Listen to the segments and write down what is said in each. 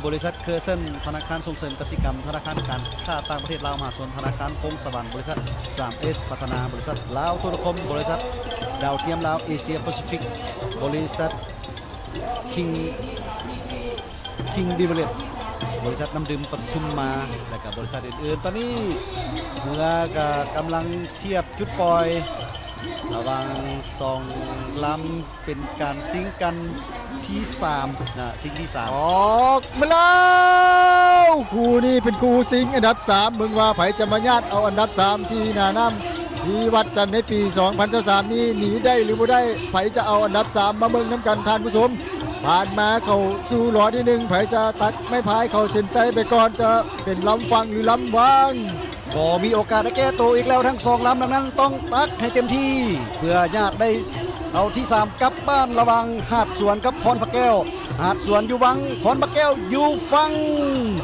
บริษัทเคอร์เซนธนาคารส่งเสริมกสิกรรมธนาคารการค้าต่างประเทศลาวมหาชนธนาคารพงศวรรค์บริษัท 3S พัฒนาบริษัทลาวโทรคมบริษัทดาวเทียมลาวเอเชียแปซิฟิกบริษัทคิงดิเวลเลตบริษัทน้ำดื่มปทุมมาและกับบริษัทอื่นๆตอนนี้เรือก็กำลังเทียบจุดปล่อยระหว่าง2ลำเป็นการซิงกันที่3นะซิงที่3ออกมาแล้วคู่นี้เป็นคู่ซิงอันดับ3มึงว่าไผจะมาญาติเอาอันดับ3ที่หน้าน้ำที่วัดกันในปี2023นี้หนีได้หรือไม่ได้ไผจะเอาอันดับ3มาเบิ่งน้ำกันท่านผู้ชมผ่านมาเข้าสู่หลอดที่1ไผจะตักไม่พายเข้าเส้นใจไปก่อนจะเป็นลำฟังหรือลำวางก็มีโอกาสได้แก้ตัวอีกแล้วทั้ง2ลำดังนั้นต้องตักให้เต็มที่เพื่อญาติได้เอาที่3กลับบ้านระวังหาดสวนกับพรพระแก้วหาดสวนอยู่วังพรพระแก้วอยู่ฟัง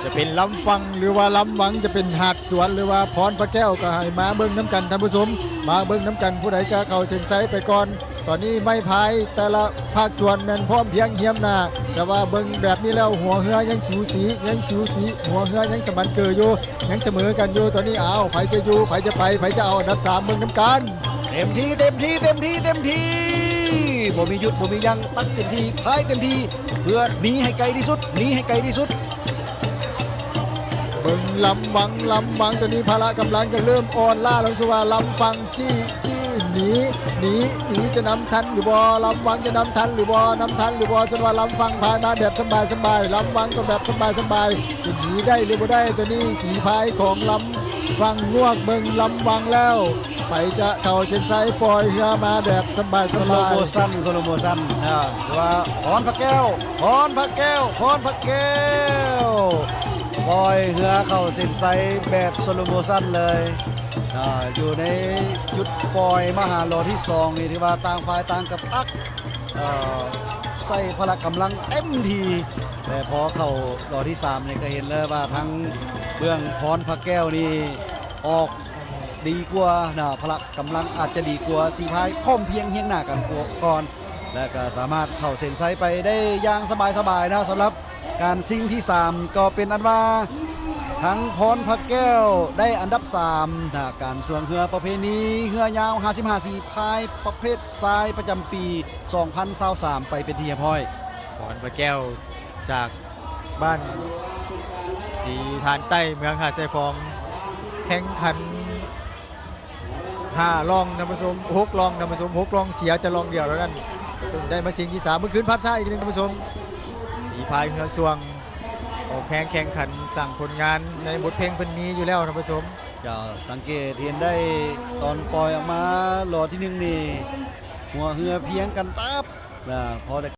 จะเป็นลำฟังหรือว่าลำวังจะเป็นหาดสวนหรือว่าพรพระแก้วก็ให้มาเบิ่งน้ำกันท่านผู้ชมมาเบิ่งน้ำกันผู้ใดจะเข้าเส้นชัยไปก่อนตอนนี้ไม่พายแต่ละภาคส่วนนั้นพร้อมเพียงเฮียมหน้าแต่ว่าเบิ่งแบบนี้แล้วหัวเรือยังสูสีหัวเรือยังสมันเกออยู่ยังเสมอกันอยู่ตอนนี้เอาไผจะอยู่ไผจะไปไผจะเอาอันดับ3เบิ่งน้ำกันเต็มที่บ่มีหยุดบ่มียั้งตักเต็มที่พายเต็มที่เพื่อหนีให้ไกลที่สุดเบิ่งลำวังตอนนี้พละกำลังจะเริ่มอ่อนล้าลงสู่ว่าลำฟังจี้หนีจะนำทันหรือบ่ลำวังจะนำทันหรือบ่ส่วนว่าลำฟังพายมาแบบสบายลำวังก็แบบสบายจะหนีได้หรือบ่ได้ตัวนี้สีพายของลำฟังงวกเบิ่งลำวังแล้วไปจะเข้าเส้นชัยปล่อยเรือมาแบบสบายสโลโมชั่นว่าพรพระแก้วปล่อยเรือเข้าเส้นชัยแบบสโลโมชั่นเลยอยู่ในจุดปล่อยมหาโลที่2นี่ที่ว่าต่างฝ่ายต่างกระตักใส่พละกำลังเต็มทีแต่พอเข้าโลที่3นี่ก็เห็นเลยว่าทั้งเบื้องพรพระแก้วนี่ออกดีกว่าพละกำลังอาจจะดีกว่าสีพายพร้อมเพียงเฮียงหน้ากันก่อนและก็สามารถเข้าเส้นชัยไปได้อย่างสบายนะสำหรับการซิงที่3ก็เป็นอันว่าทั้งพรพระแก้วได้อันดับ3การสวงเรือประเพณีเรือยาว55สีพายประเภททรายประจำปี2023ไปเป็นที่เรียบร้อยพรพระแก้วจากบ้านสีทานใต้เมืองหาดทรายฟองแข่งขัน5ลองนำผสม6ลองนำผสม6ลองเสียจะลองเดียวแล้วนั่นได้มาซิงที่3เมื่อคืนพับซ่าอีกนึงนำผสมสีพายเรือสวงออกแข่งขันสั่งผลงานในบทเพลงเพิ่นมีอยู่แล้วท่านผู้ชมจะสังเกตเห็นได้ตอนปล่อยออกมาโหลดที่1นี่หัวเรือเพียงกันตับพอแต่